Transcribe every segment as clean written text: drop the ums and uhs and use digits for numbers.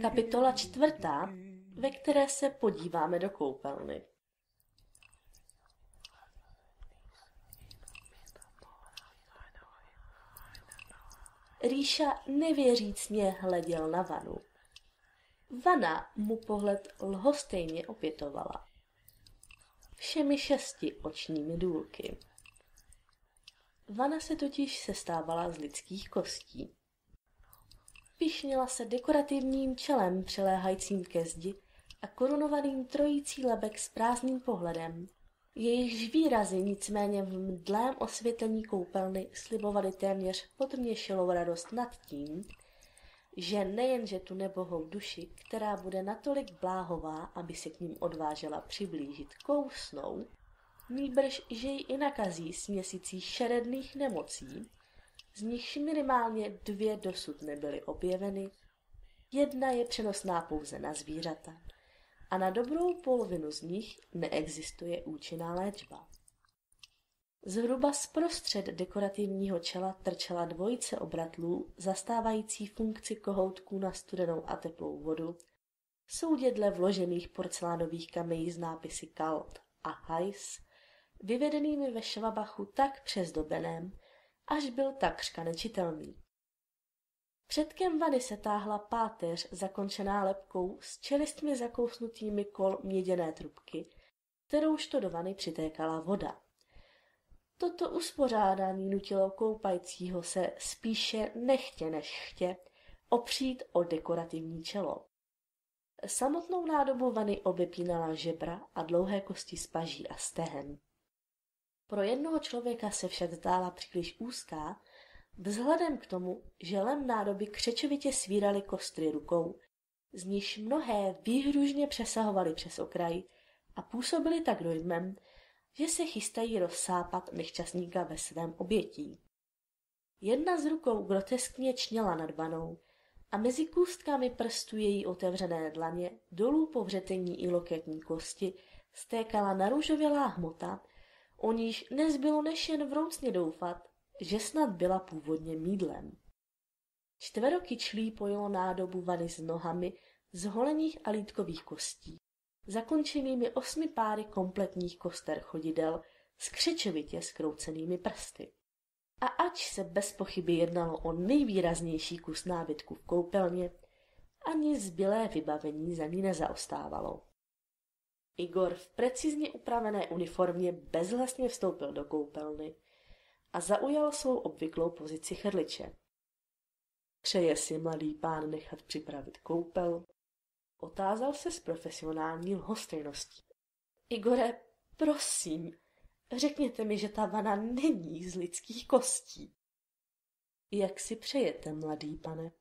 Kapitola 4, ve které se podíváme do koupelny. Ríša nevěřícně hleděl na vanu. Vana mu pohled lhostejně opětovala. Všemi 6 očními důlky. Vana se totiž sestávala z lidských kostí. Pyšnila se dekorativním čelem přiléhajícím ke zdi a korunovaným trojicí lebek s prázdným pohledem. Jejichž výrazy nicméně v mdlém osvětlení koupelny slibovaly téměř podměšilou radost nad tím, že nejenže tu nebohou duši, která bude natolik bláhová, aby se k ním odvážela přiblížit, kousnou, nýbrž, že ji i nakazí směsicí šeredných nemocí, z nichž minimálně 2 dosud nebyly objeveny, 1 je přenosná pouze na zvířata a na dobrou polovinu z nich neexistuje účinná léčba. Zhruba zprostřed dekorativního čela trčela 2 obratlů zastávající funkci kohoutků na studenou a teplou vodu, soudědle vložených porcelánových kamení s nápisy Kalt a Heiß, vyvedenými ve švabachu tak přezdobeném, až byl takřka nečitelný. Předkem vany se táhla páteř zakončená lebkou s čelistmi zakousnutými kol měděné trubky, kterouž to do vany přitékala voda. Toto uspořádání nutilo koupajícího se spíše nechtě než chtě opřít o dekorativní čelo. Samotnou nádobu vany obepínala žebra a dlouhé kosti z paží a stehen. Pro jednoho člověka se však zdála příliš úzká, vzhledem k tomu, že lem nádoby křečovitě svíraly kostry rukou, z nichž mnohé výhružně přesahovaly přes okraj a působily tak dojmem, že se chystají rozsápat nešťastníka ve svém obětí. Jedna z rukou groteskně čněla nad vanou a mezi kůstkami prstů její otevřené dlaně dolů po vřetení i loketní kosti stékala narůžovělá hmota, o níž nezbylo než jen vroucně doufat, že snad byla původně mýdlem. 4kyčlí pojilo nádobu vany s nohami z holených a lýtkových kostí, zakončenými 8 páry kompletních koster chodidel s křečovitě zkroucenými prsty. A ač se bez pochyby jednalo o nejvýraznější kus nábytku v koupelně, ani zbylé vybavení za ní nezaostávalo. Igor v precizně upravené uniformě bezhlasně vstoupil do koupelny a zaujal svou obvyklou pozici chrliče. Přeje si mladý pán nechat připravit koupel? Otázal se s profesionální lhostejností. Igore, prosím, řekněte mi, že ta vana není z lidských kostí. Jak si přejete, mladý pane?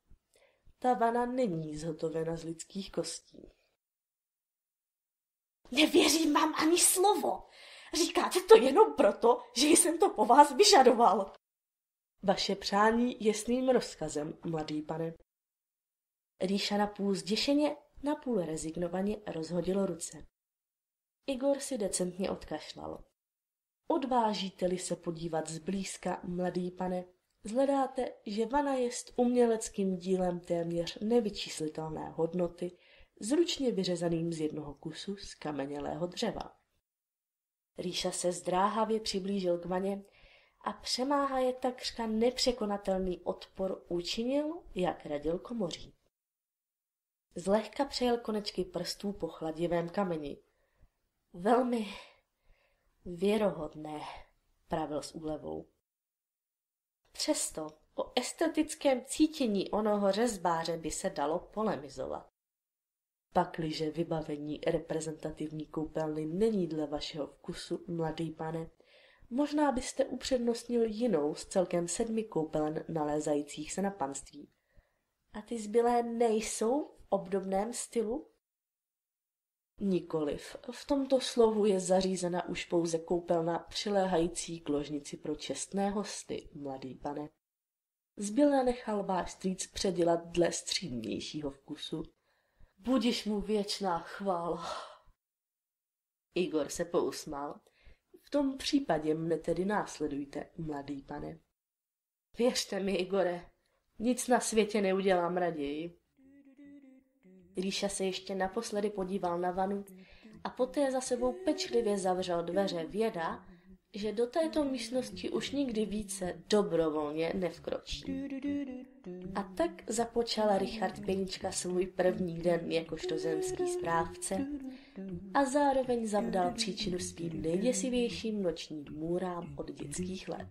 Ta vana není zhotovena z lidských kostí. Nevěřím vám ani slovo. Říkáte to jenom proto, že jsem to po vás vyžadoval. Vaše přání je svým rozkazem, mladý pane. Ríša napůl zděšeně, napůl rezignovaně rozhodil ruce. Igor si decentně odkašlal. Odvážíte-li se podívat zblízka, mladý pane, zhledáte, že vana jest uměleckým dílem téměř nevyčíslitelné hodnoty, zručně vyřezaným z jednoho kusu z kamenělého dřeva. Ríša se zdráhavě přiblížil k vaně a přemáhaje takřka nepřekonatelný odpor učinil, jak radil komoří. Zlehka přejel konečky prstů po chladivém kameni. Velmi věrohodné, pravil s úlevou. Přesto o estetickém cítění onoho řezbáře by se dalo polemizovat. Pakliže vybavení reprezentativní koupelny není dle vašeho vkusu, mladý pane, možná byste upřednostnil jinou z celkem 7 koupelen nalézajících se na panství. A ty zbylé nejsou v obdobném stylu? Nikoliv. V tomto slohu je zařízena už pouze koupelna přiléhající k ložnici pro čestné hosty, mladý pane. Zbylé nechal váš strýc předělat dle střídnějšího vkusu. Budiž mu věčná chvála. Igor se pousmál. V tom případě mne tedy následujte, mladý pane. Věřte mi, Igore, nic na světě neudělám raději. Ríša se ještě naposledy podíval na vanu a poté za sebou pečlivě zavřel dveře, věda, že do této místnosti už nikdy více dobrovolně nevkročí. A tak započal Richard Pěnička svůj první den jakožto zemský správce a zároveň zavdal příčinu svým nejděsivějším nočním můrám od dětských let.